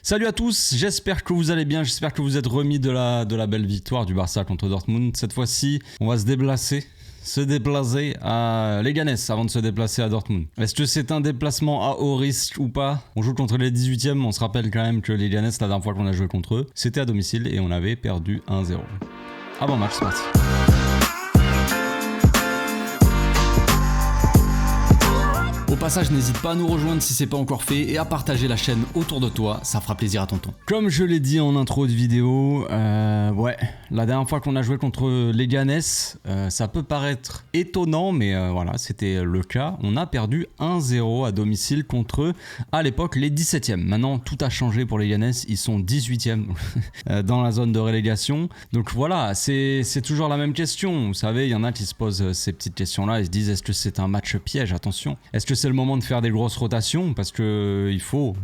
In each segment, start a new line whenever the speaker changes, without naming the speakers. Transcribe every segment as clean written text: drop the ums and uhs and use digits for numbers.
Salut à tous, j'espère que vous allez bien, j'espère que vous êtes remis de la belle victoire du Barça contre Dortmund. Cette fois-ci, on va se déplacer à Leganés avant de se déplacer à Dortmund. Est-ce que c'est un déplacement à haut risque ou pas? On joue contre les 18e, on se rappelle quand même que Leganés, la dernière fois qu'on a joué contre eux, c'était à domicile et on avait perdu 1-0. Avant match, c'est parti. Au passage, n'hésite pas à nous rejoindre si c'est pas encore fait et à partager la chaîne autour de toi, ça fera plaisir à tonton. Comme je l'ai dit en intro de vidéo, la dernière fois qu'on a joué contre Leganés, ça peut paraître étonnant, mais voilà, c'était le cas. On a perdu 1-0 à domicile contre eux, à l'époque les 17e. Maintenant, tout a changé pour Leganés, ils sont 18e dans la zone de relégation. Donc voilà, c'est toujours la même question. Vous savez, il y en a qui se posent ces petites questions-là et se disent, est-ce que c'est un match piège? Attention. Est-ce que c'est le moment de faire des grosses rotations? Parce que il faut.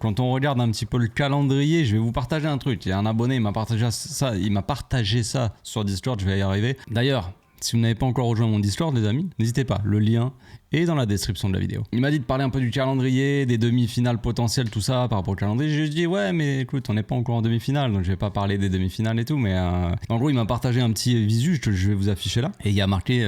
Quand on regarde un petit peu le calendrier, je vais vous partager un truc. Il y a un abonné, il m'a partagé ça sur Discord, je vais y arriver. D'ailleurs, si vous n'avez pas encore rejoint mon Discord, les amis, n'hésitez pas, le lien est dans la description de la vidéo. Il m'a dit de parler un peu du calendrier, des demi-finales potentielles, tout ça, par rapport au calendrier. J'ai dit, ouais, mais écoute, on n'est pas encore en demi-finale, donc je vais pas parler des demi-finales et tout, mais en gros, il m'a partagé un petit visu que je vais vous afficher là. Et il y a marqué,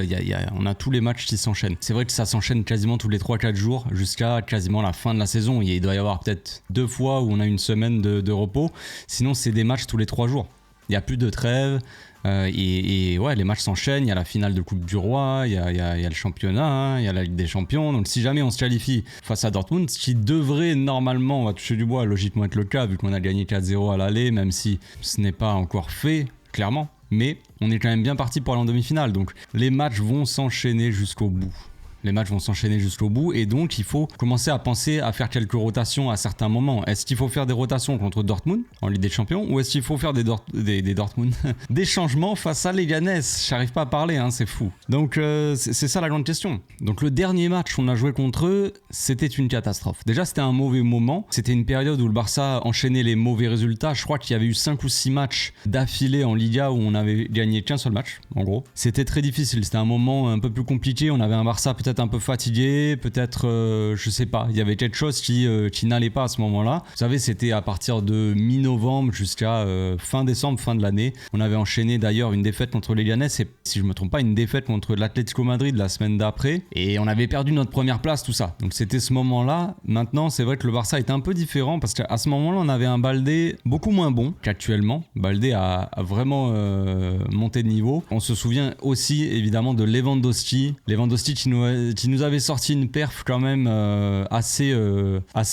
on a tous les matchs qui s'enchaînent. C'est vrai que ça s'enchaîne quasiment tous les 3-4 jours, jusqu'à quasiment la fin de la saison. Il doit y avoir peut-être 2 fois où on a une semaine de repos. Sinon, c'est des matchs tous les 3 jours. Il n'y a plus de trêve. Ouais, les matchs s'enchaînent, il y a la finale de Coupe du Roi, il y a le championnat, il y a la Ligue des Champions. Donc si jamais on se qualifie face à Dortmund, ce qui devrait normalement, on va toucher du bois, logiquement être le cas vu qu'on a gagné 4-0 à l'aller, même si ce n'est pas encore fait, clairement. Mais on est quand même bien parti pour aller en demi-finale, donc les matchs vont s'enchaîner jusqu'au bout. Et donc il faut commencer à penser à faire quelques rotations à certains moments. Est-ce qu'il faut faire des rotations contre Dortmund en Ligue des Champions ou est-ce qu'il faut faire des Dortmund des changements face à Leganés? J'arrive pas à parler, hein, c'est fou. Donc c'est ça la grande question. Donc le dernier match qu'on a joué contre eux, c'était une catastrophe. Déjà c'était un mauvais moment, c'était une période où le Barça enchaînait les mauvais résultats. Je crois qu'il y avait eu 5 ou 6 matchs d'affilée en Liga où on avait gagné qu'un seul match, en gros. C'était très difficile, c'était un moment un peu plus compliqué, on avait un Barça peut-être un peu fatigué, peut-être je sais pas, il y avait quelque chose qui n'allait pas à ce moment-là. Vous savez, c'était à partir de mi-novembre jusqu'à fin décembre, fin de l'année. On avait enchaîné d'ailleurs une défaite contre Leganés et si je me trompe pas, une défaite contre l'Atlético Madrid la semaine d'après et on avait perdu notre première place, tout ça. Donc c'était ce moment-là. Maintenant, c'est vrai que le Barça est un peu différent parce qu'à ce moment-là, on avait un Baldé beaucoup moins bon qu'actuellement. Baldé a vraiment monté de niveau. On se souvient aussi évidemment de Lewandowski qui nous avait sorti une perf quand même assez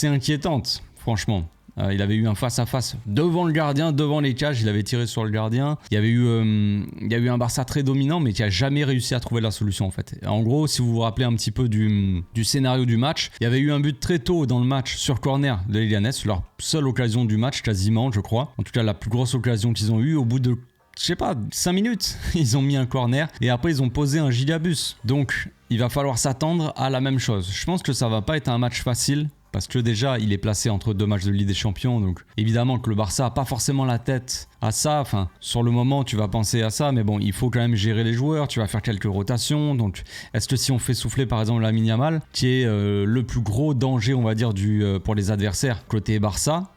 inquiétante, franchement. Il avait eu un face-à-face devant le gardien, devant les cages, il avait tiré sur le gardien. Il y a eu un Barça très dominant, mais qui a jamais réussi à trouver la solution en fait. En gros, si vous vous rappelez un petit peu du scénario du match, il y avait eu un but très tôt dans le match sur corner de Leganés, leur seule occasion du match quasiment, je crois. En tout cas, la plus grosse occasion qu'ils ont eue au bout de 5 minutes, ils ont mis un corner et après ils ont posé un gigabus. Donc il va falloir s'attendre à la même chose. Je pense que ça va pas être un match facile parce que déjà il est placé entre 2 matchs de Ligue des Champions, donc évidemment que le Barça a pas forcément la tête à ça. Enfin, sur le moment tu vas penser à ça, mais bon, il faut quand même gérer les joueurs, tu vas faire quelques rotations. Donc est-ce que si on fait souffler par exemple Lamine Yamal, qui est le plus gros danger on va dire pour les adversaires côté Barça,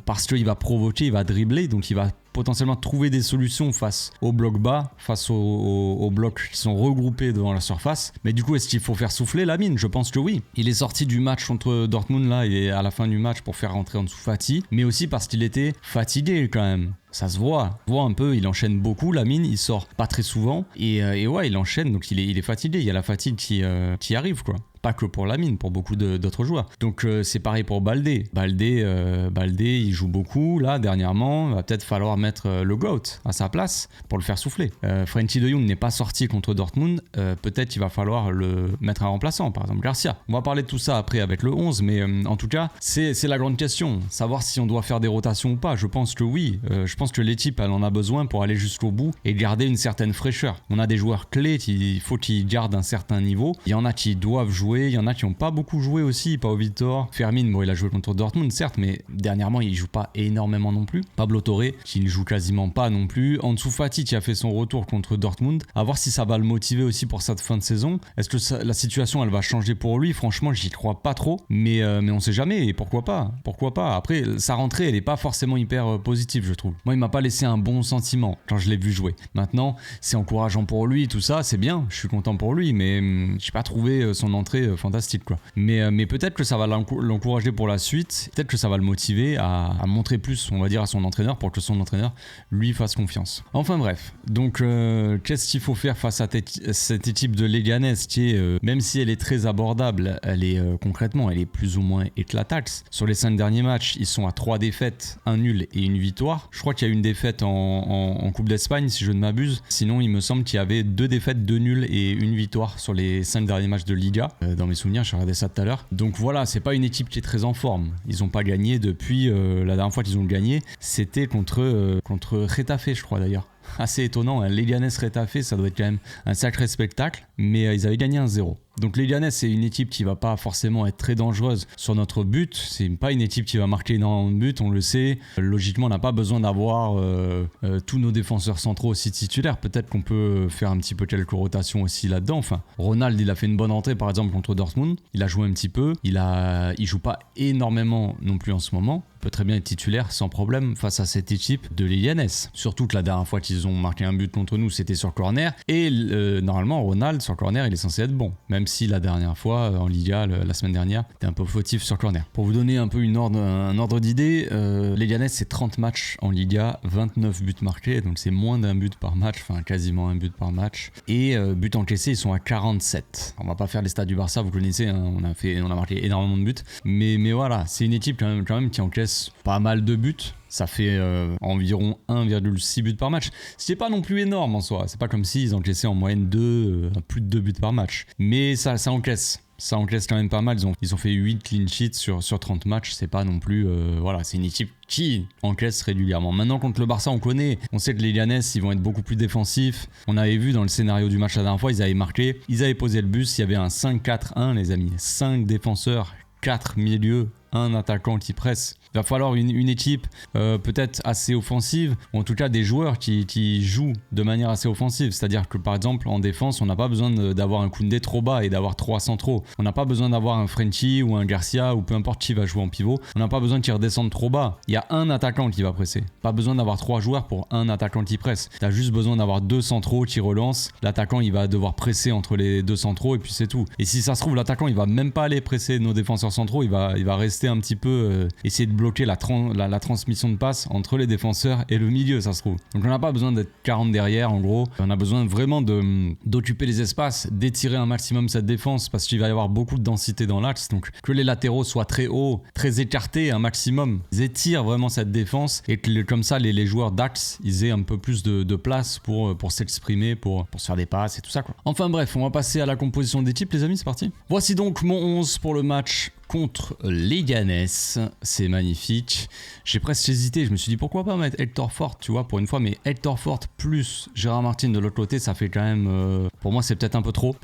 parce qu'il va provoquer, il va dribbler, donc il va potentiellement trouver des solutions face au bloc bas, face aux blocs qui sont regroupés devant la surface. Mais du coup, est-ce qu'il faut faire souffler Lamine? Je pense que oui. Il est sorti du match contre Dortmund là, et à la fin du match pour faire rentrer en dessous Fati, mais aussi parce qu'il était fatigué quand même. Ça se voit un peu, il enchaîne beaucoup, Lamine, il sort pas très souvent, et ouais, il enchaîne, donc il est fatigué, il y a la fatigue qui arrive, quoi. Pas que pour Lamine, pour beaucoup d'autres joueurs. Donc c'est pareil pour Baldé. Baldé, il joue beaucoup, là, dernièrement, il va peut-être falloir mettre le GOAT à sa place pour le faire souffler. Frenkie de Jong n'est pas sorti contre Dortmund, peut-être il va falloir le mettre un remplaçant, par exemple Garcia. On va parler de tout ça après avec le 11, mais en tout cas, c'est la grande question, savoir si on doit faire des rotations ou pas. Je pense que oui, je pense pense que l'équipe elle en a besoin pour aller jusqu'au bout et garder une certaine fraîcheur. On a des joueurs clés, il faut qu'ils gardent un certain niveau. Il y en a qui doivent jouer, il y en a qui n'ont pas beaucoup joué aussi. Pau Vitor, Fermin, bon il a joué contre Dortmund certes, mais dernièrement il joue pas énormément non plus. Pablo Torre qui ne joue quasiment pas non plus. Ansu Fati qui a fait son retour contre Dortmund. À voir si ça va le motiver aussi pour cette fin de saison. Est-ce que la situation elle va changer pour lui? Franchement j'y crois pas trop, mais on sait jamais et pourquoi pas. Après sa rentrée elle est pas forcément hyper positive je trouve. Moi il m'a pas laissé un bon sentiment quand je l'ai vu jouer. Maintenant c'est encourageant pour lui, tout ça c'est bien, je suis content pour lui, mais j'ai pas trouvé son entrée fantastique quoi. Mais peut-être que ça va l'encourager pour la suite, peut-être que ça va le motiver à montrer plus on va dire à son entraîneur pour que son entraîneur lui fasse confiance. Enfin bref, donc qu'est-ce qu'il faut faire face à cette équipe de Leganés qui est, même si elle est très abordable, elle est concrètement elle est plus ou moins éclataxe. Sur les 5 derniers matchs, ils sont à 3 défaites, 1 nul et une victoire. Je crois qu'il y a une défaite en Coupe d'Espagne si je ne m'abuse. Sinon, il me semble qu'il y avait 2 défaites, 2 nuls et une victoire sur les 5 derniers matchs de Liga. Dans mes souvenirs, j'ai regardé ça tout à l'heure. Donc voilà, c'est pas une équipe qui est très en forme. Ils n'ont pas gagné depuis la dernière fois qu'ils ont gagné, c'était contre Getafe, je crois d'ailleurs. Assez étonnant, hein. Leganés Getafe, ça doit être quand même un sacré spectacle, mais ils avaient gagné 1-0. Donc Leganés, c'est une équipe qui va pas forcément être très dangereuse sur notre but. C'est pas une équipe qui va marquer énormément de buts, on le sait. Logiquement, on n'a pas besoin d'avoir tous nos défenseurs centraux aussi titulaires. Peut-être qu'on peut faire un petit peu quelques rotations aussi là-dedans. Enfin, Ronald, il a fait une bonne entrée par exemple contre Dortmund. Il a joué un petit peu. Il joue pas énormément non plus en ce moment. Il peut très bien être titulaire sans problème face à cette équipe de Leganés. Surtout que la dernière fois qu'ils ont marqué un but contre nous, c'était sur corner. Et normalement, Ronald, sur corner, il est censé être bon. Même si la dernière fois, en Liga, la semaine dernière, était un peu fautif sur corner. Pour vous donner un peu un ordre d'idée, Leganés, c'est 30 matchs en Liga, 29 buts marqués. Donc c'est moins d'un but par match, enfin quasiment un but par match. Et buts encaissés, ils sont à 47. On va pas faire les stats du Barça, vous connaissez, hein, on a marqué énormément de buts. Mais voilà, c'est une équipe quand même qui encaisse pas mal de buts. Ça fait environ 1,6 buts par match. Ce qui n'est pas non plus énorme en soi. C'est pas comme s'ils encaissaient en moyenne plus de 2 buts par match. Mais ça encaisse. Ça encaisse quand même pas mal. Ils ont fait 8 clean sheets sur 30 matchs. C'est pas non plus... voilà, c'est une équipe qui encaisse régulièrement. Maintenant, contre le Barça, on sait que les Leganés, ils vont être beaucoup plus défensifs. On avait vu dans le scénario du match la dernière fois, ils avaient marqué. Ils avaient posé le bus. Il y avait un 5-4-1, les amis. 5 défenseurs, 4 milieux, un attaquant qui presse. Il va falloir une équipe peut-être assez offensive, ou en tout cas des joueurs qui jouent de manière assez offensive. C'est-à-dire que par exemple en défense, on n'a pas besoin d'avoir un Koundé trop bas et d'avoir 3 centraux. On n'a pas besoin d'avoir un Frenkie ou un Garcia ou peu importe qui va jouer en pivot. On n'a pas besoin qu'ils redescendent trop bas. Il y a un attaquant qui va presser. Pas besoin d'avoir 3 joueurs pour un attaquant qui presse. Tu as juste besoin d'avoir 2 centraux qui relancent. L'attaquant il va devoir presser entre les 2 centraux et puis c'est tout. Et si ça se trouve, l'attaquant il va même pas aller presser nos défenseurs centraux. Il va rester un petit peu essayer de bloquer la transmission de passe entre les défenseurs et le milieu, ça se trouve. Donc on n'a pas besoin d'être 40 derrière en gros. On a besoin vraiment d'occuper les espaces, d'étirer un maximum cette défense parce qu'il va y avoir beaucoup de densité dans l'axe. Donc que les latéraux soient très hauts, très écartés un maximum. Ils étirent vraiment cette défense et que comme ça les joueurs d'axe ils aient un peu plus de place pour s'exprimer, pour se faire des passes et tout ça quoi. Enfin bref, on va passer à la composition d'équipe les amis, c'est parti. Voici donc mon 11 pour le match contre Leganés, c'est magnifique. J'ai presque hésité, je me suis dit pourquoi pas mettre Hector Fort, tu vois, pour une fois, mais Hector Fort plus Gérard Martin de l'autre côté, ça fait quand même, pour moi c'est peut-être un peu trop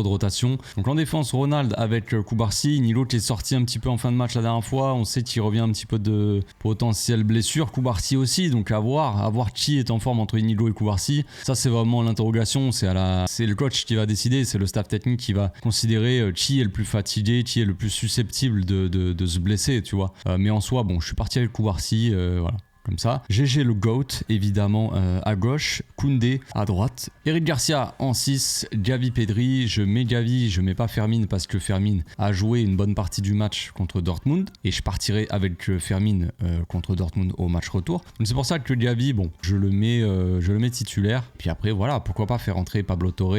de rotation. Donc en défense, Ronald avec Koubarsi, Nilo qui est sorti un petit peu en fin de match la dernière fois, on sait qu'il revient un petit peu de potentielle blessure, Koubarsi aussi, donc à voir qui est en forme entre Nilo et Koubarsi. Ça c'est vraiment l'interrogation, c'est le coach qui va décider, c'est le staff technique qui va considérer qui est le plus fatigué, qui est le plus susceptible de se blesser, tu vois. Mais en soi, bon, je suis parti avec Koubarsi, voilà. Comme ça. GG le GOAT, évidemment, à gauche. Koundé à droite. Eric Garcia en 6. Gavi Pedri. Je mets Gavi, je mets pas Fermin parce que Fermin a joué une bonne partie du match contre Dortmund. Et je partirai avec Fermin contre Dortmund au match retour. Donc c'est pour ça que Gavi, bon, je le mets titulaire. Puis après, voilà, pourquoi pas faire entrer Pablo Torre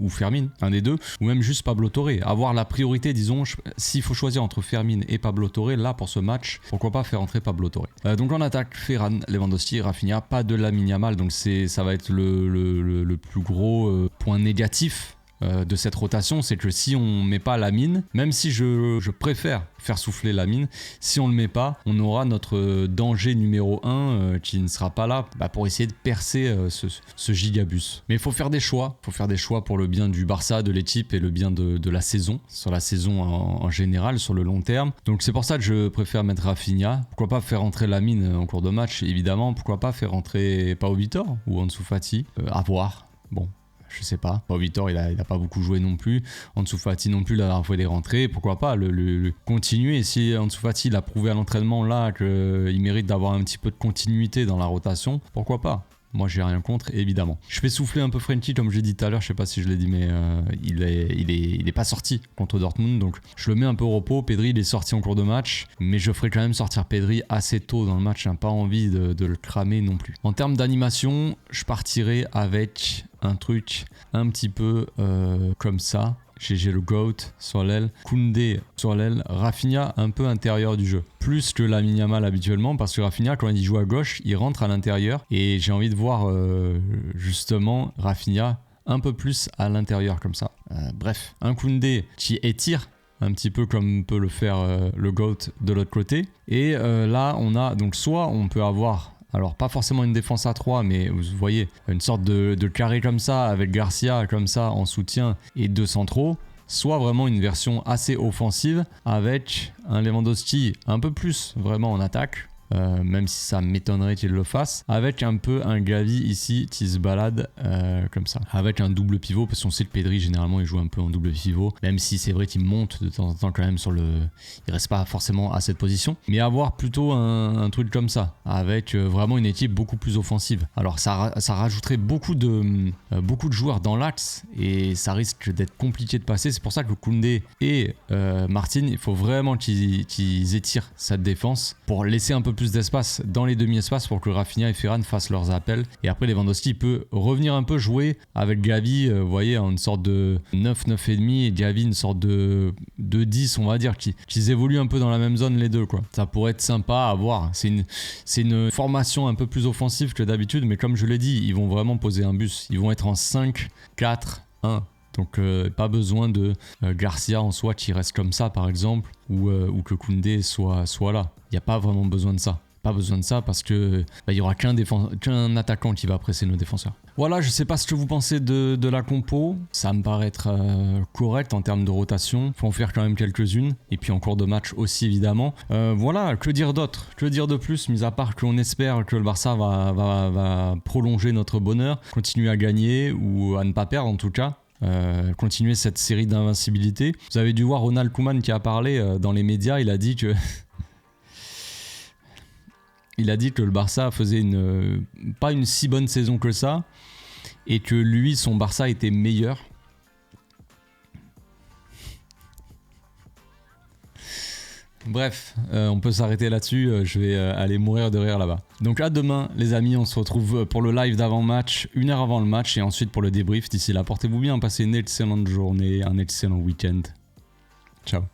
ou Fermin, un des deux. Ou même juste Pablo Torre. Avoir la priorité, disons, s'il faut choisir entre Fermin et Pablo Torre, là, pour ce match, pourquoi pas faire entrer Pablo Torre. Donc en attaque, Ferran, Lewandowski, Rafinha, pas de Lamine Yamal, donc ça va être le plus gros point négatif de cette rotation, c'est que si on met pas Lamine, même si je préfère faire souffler Lamine, si on le met pas, on aura notre danger numéro 1 qui ne sera pas là pour essayer de percer ce gigabus. Mais il faut faire des choix, pour le bien du Barça, de l'équipe et le bien de la saison, sur la saison en général, sur le long terme. Donc c'est pour ça que je préfère mettre Rafinha. Pourquoi pas faire rentrer Lamine en cours de match, évidemment. Pourquoi pas faire rentrer Pau Vitor ou Ansu Fati, à voir. Bon, je sais pas. Pau Vitor, il a pas beaucoup joué non plus. Ansu Fati non plus, la dernière fois il est rentré. Pourquoi pas le continuer. Si Ansu Fati il a prouvé à l'entraînement là qu'il mérite d'avoir un petit peu de continuité dans la rotation, pourquoi pas? Moi j'ai rien contre, évidemment. Je fais souffler un peu Frenkie comme je l'ai dit tout à l'heure, je sais pas si je l'ai dit, mais il est pas sorti contre Dortmund, donc je le mets un peu au repos. Pedri il est sorti en cours de match, mais je ferai quand même sortir Pedri assez tôt dans le match, j'ai pas envie de le cramer non plus. En termes d'animation, je partirai avec un truc un petit peu comme ça. J'ai le GOAT sur l'aile, Koundé sur l'aile, Rafinha un peu intérieur du jeu. Plus que Lamine Yamal habituellement, parce que Rafinha, quand il joue à gauche, il rentre à l'intérieur. Et j'ai envie de voir justement Rafinha un peu plus à l'intérieur comme ça. Bref, un Koundé qui étire, un petit peu comme peut le faire le GOAT de l'autre côté. Et là, on a donc soit on peut avoir... Alors pas forcément une défense à 3, mais vous voyez, une sorte de carré comme ça, avec Garcia comme ça en soutien et 2 centraux. Soit vraiment une version assez offensive, avec un Lewandowski un peu plus vraiment en attaque. Même si ça m'étonnerait qu'il le fasse, avec un peu un Gavi ici qui se balade comme ça, avec un double pivot, parce qu'on sait que Pedri généralement il joue un peu en double pivot, même si c'est vrai qu'il monte de temps en temps quand même sur le... il reste pas forcément à cette position, mais avoir plutôt un truc comme ça, avec vraiment une équipe beaucoup plus offensive. Alors ça rajouterait beaucoup de joueurs dans l'axe, et ça risque d'être compliqué de passer. C'est pour ça que Koundé et Martin, il faut vraiment qu'ils étirent cette défense pour laisser un peu plus d'espace dans les demi-espaces pour que Rafinha et Ferran fassent leurs appels. Et après Lewandowski peut revenir un peu jouer avec Gavi, vous voyez, une sorte de 9,5 et Gavi une sorte de 10, on va dire, qu'ils évoluent un peu dans la même zone les deux, quoi. Ça pourrait être sympa à voir. C'est une formation un peu plus offensive que d'habitude, mais comme je l'ai dit, ils vont vraiment poser un bus. Ils vont être en 5, 4, 1. Donc pas besoin de Garcia en soi qui reste comme ça par exemple, ou que Koundé soit là. Il n'y a pas vraiment besoin de ça. Pas besoin de ça parce que il y aura qu'un attaquant qui va presser nos défenseurs. Voilà, je sais pas ce que vous pensez de la compo. Ça me paraît être correct en termes de rotation. Faut en faire quand même quelques-unes. Et puis en cours de match aussi évidemment. Voilà, que dire d'autre? Que dire de plus, mis à part qu'on espère que le Barça va prolonger notre bonheur, continuer à gagner ou à ne pas perdre en tout cas. Continuer cette série d'invincibilité. Vous avez dû voir Ronald Koeman qui a parlé dans les médias. Il a dit que le Barça faisait pas une si bonne saison que ça et que lui, son Barça était meilleur. Bref, on peut s'arrêter là-dessus, je vais aller mourir de rire là-bas. Donc à demain les amis, on se retrouve pour le live d'avant-match, 1 heure avant le match et ensuite pour le débrief. D'ici là, portez-vous bien, passez une excellente journée, un excellent week-end. Ciao.